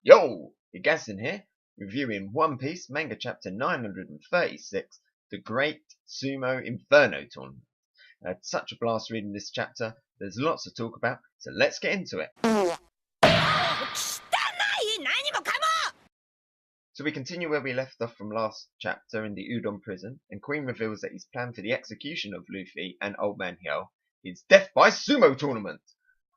Yo! Higazen here, reviewing One Piece Manga Chapter 936, The Great Sumo Inferno Tournament. I had such a blast reading this chapter, there's lots to talk about, so let's get into it. So we continue where we left off from last chapter in the Udon prison, and Queen reveals that his plan for the execution of Luffy and Old Man Hyo is Death by Sumo Tournament,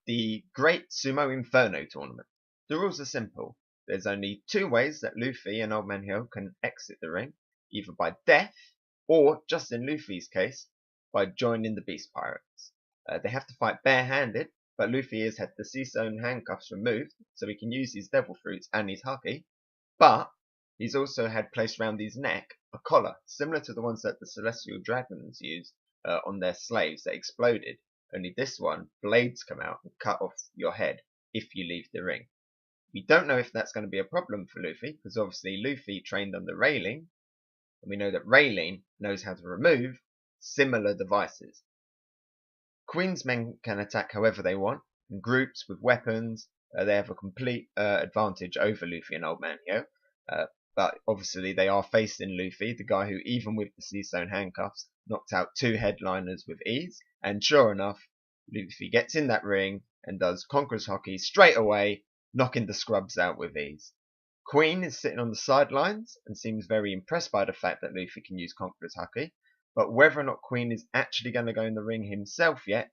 the Great Sumo Inferno Tournament. The rules are simple. There's only two ways that Luffy and Old Man Hyo can exit the ring, either by death, or, just in Luffy's case, by joining the Beast Pirates. They have to fight barehanded, but Luffy has had the sea-sewn handcuffs removed, so he can use his devil fruits and his haki, but he's also had placed round his neck a collar, similar to the ones that the Celestial Dragons used on their slaves that exploded, only this one, blades come out and cut off your head if you leave the ring. We don't know if that's going to be a problem for Luffy, because obviously Luffy trained under Rayleigh, and we know that Rayleigh knows how to remove similar devices. Queen's men can attack however they want, in groups with weapons. They have a complete advantage over Luffy and Old Man Hyo, but obviously they are facing Luffy, the guy who, even with the sea-sewn handcuffs, knocked out two headliners with ease, and sure enough, Luffy gets in that ring and does Conqueror's Haki straight away, knocking the scrubs out with ease. Queen is sitting on the sidelines and seems very impressed by the fact that Luffy can use Conqueror's Haki, but whether or not Queen is actually going to go in the ring himself yet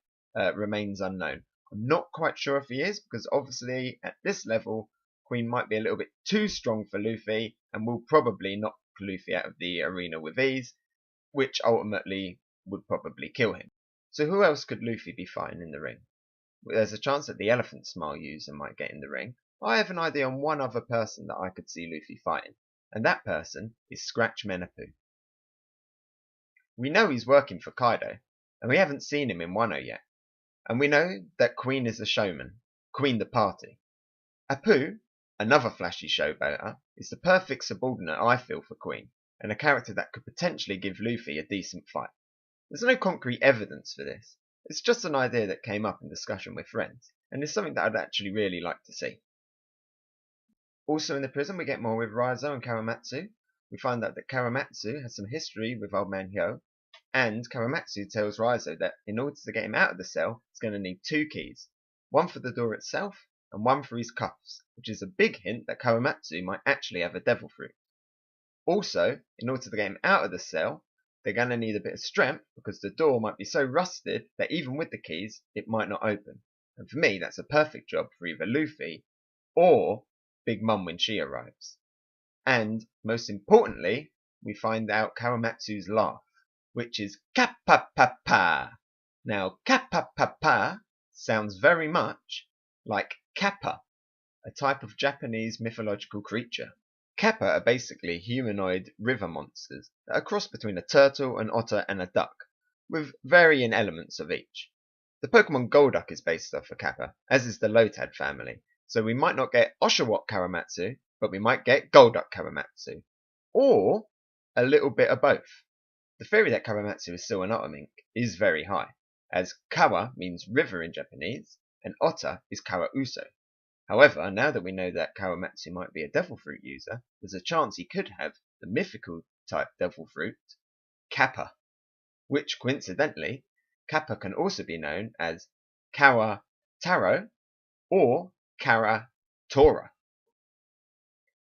remains unknown. I'm not quite sure if he is, because obviously at this level Queen might be a little bit too strong for Luffy and will probably knock Luffy out of the arena with ease, which ultimately would probably kill him. So who else could Luffy be fighting in the ring? There's a chance that the Elephant Smile user might get in the ring. I have an idea on one other person that I could see Luffy fighting, and that person is Scratch Menapu. We know he's working for Kaido, and we haven't seen him in Wano yet. And we know that Queen is the showman, Queen the party. Apu, another flashy showboater, is the perfect subordinate I feel for Queen, and a character that could potentially give Luffy a decent fight. There's no concrete evidence for this. It's just an idea that came up in discussion with friends, and it's something that I'd actually really like to see. Also in the prison we get more with Raizo and Kawamatsu. We find out that Kawamatsu has some history with Old Man Hyo, and Kawamatsu tells Raizo that in order to get him out of the cell, he's going to need two keys. One for the door itself, and one for his cuffs, which is a big hint that Kawamatsu might actually have a devil fruit. Also, in order to get him out of the cell, they're going to need a bit of strength, because the door might be so rusted that even with the keys, it might not open. And for me, that's a perfect job for either Luffy or Big Mum when she arrives. And, most importantly, we find out Kawamatsu's laugh, which is Kappa pa pa. Now, Kappa pa pa sounds very much like Kappa, a type of Japanese mythological creature. Kappa are basically humanoid river monsters that are a cross between a turtle, an otter, and a duck, with varying elements of each. The Pokemon Golduck is based off of Kappa, as is the Lotad family, so we might not get Oshawott Kawamatsu, but we might get Golduck Kawamatsu, or a little bit of both. The theory that Kawamatsu is still an otter mink is very high, as Kawa means river in Japanese, and otter is Kawauso. However, now that we know that Kawamatsu might be a devil fruit user, there's a chance he could have the mythical type devil fruit, Kappa, which coincidentally, Kappa can also be known as Kawa Taro or Kara Tora.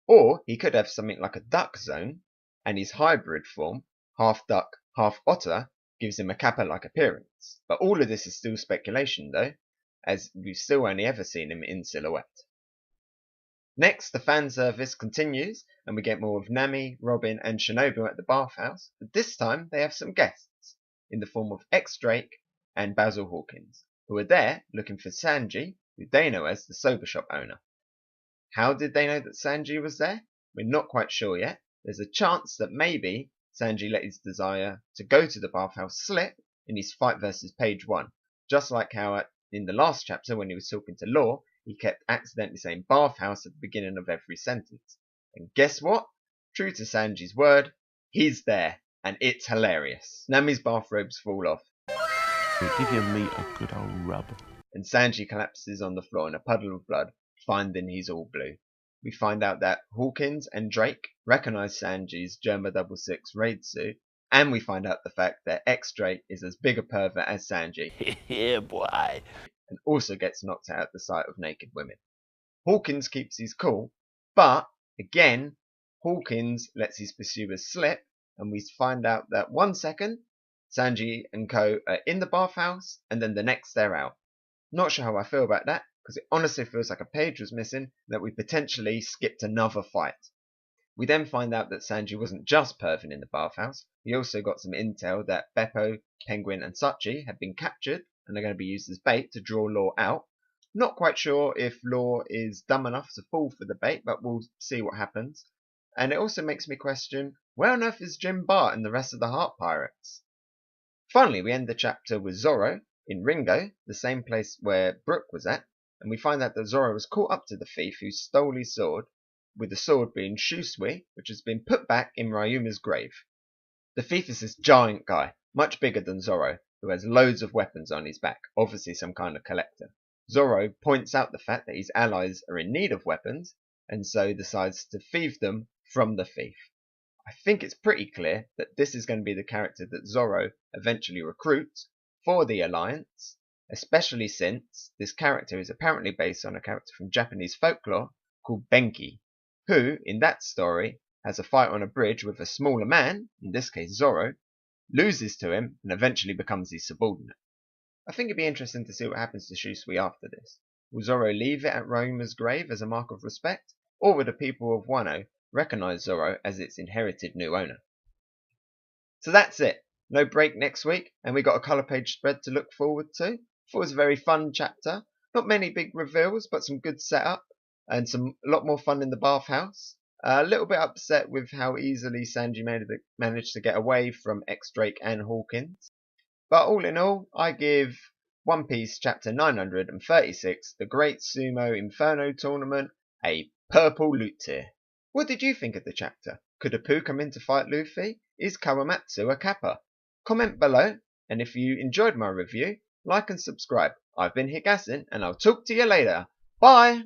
Or he could have something like a duck zone, and his hybrid form, half duck, half otter, gives him a Kappa-like appearance. But all of this is still speculation though, as we've still only ever seen him in silhouette. Next, the fan service continues, and we get more of Nami, Robin, and Shinobu at the bathhouse, but this time they have some guests, in the form of X-Drake and Basil Hawkins, who are there looking for Sanji, who they know as the soba shop owner. How did they know that Sanji was there? We're not quite sure yet. There's a chance that maybe Sanji let his desire to go to the bathhouse slip in his fight versus Page 1, just like how in the last chapter when he was talking to Law, he kept accidentally saying bathhouse at the beginning of every sentence. And guess what? True to Sanji's word, he's there, and it's hilarious. Nami's bathrobes fall off. It'll give your meat a good old rub. And Sanji collapses on the floor in a puddle of blood, finding he's all blue. we find out that Hawkins and Drake recognize Sanji's Germa 66 raid suit, and we find out the fact that ex-Drake is as big a pervert as Sanji. Yeah, boy. And also gets knocked out at the sight of naked women. Hawkins keeps his cool, but again, Hawkins lets his pursuers slip, and we find out that 1 second, Sanji and Co are in the bathhouse, and then the next they're out. Not sure how I feel about that, because it honestly feels like a page was missing, that we potentially skipped another fight. We then find out that Sanji wasn't just perving in the bathhouse, he also got some intel that Beppo, Penguin and Sachi had been captured, and are going to be used as bait to draw Law out. Not quite sure if Law is dumb enough to fall for the bait, but we'll see what happens. And it also makes me question, where on earth is Jim Bart and the rest of the Heart Pirates? Finally, we end the chapter with Zoro in Ringo, the same place where Brook was at, and we find out that Zoro was caught up to the thief who stole his sword, with the sword being Shusui, which has been put back in Ryuma's grave. The thief is this giant guy, much bigger than Zoro, who has loads of weapons on his back, obviously some kind of collector. Zoro points out the fact that his allies are in need of weapons, and so decides to thieve them from the thief. I think it's pretty clear that this is going to be the character that Zoro eventually recruits for the Alliance, especially since this character is apparently based on a character from Japanese folklore called Benkei, who, in that story, has a fight on a bridge with a smaller man, in this case Zoro, loses to him, and eventually becomes his subordinate. I think it'd be interesting to see what happens to Shusui after this. Will Zoro leave it at Ryuma's grave as a mark of respect, or will the people of Wano recognise Zoro as its inherited new owner? So that's it. No break next week, and we got a colour page spread to look forward to. Thought it was a very fun chapter. Not many big reveals, but some good setup, and a lot more fun in the bathhouse. A little bit upset with how easily Sanji managed to get away from ex-Drake and Hawkins. But all in all, I give One Piece chapter 936, the Great Sumo Inferno Tournament, a purple loot tier. What did you think of the chapter? Could Apu come in to fight Luffy? Is Kawamatsu a Kappa? Comment below, and if you enjoyed my review, like and subscribe. I've been Higasin, and I'll talk to you later. Bye!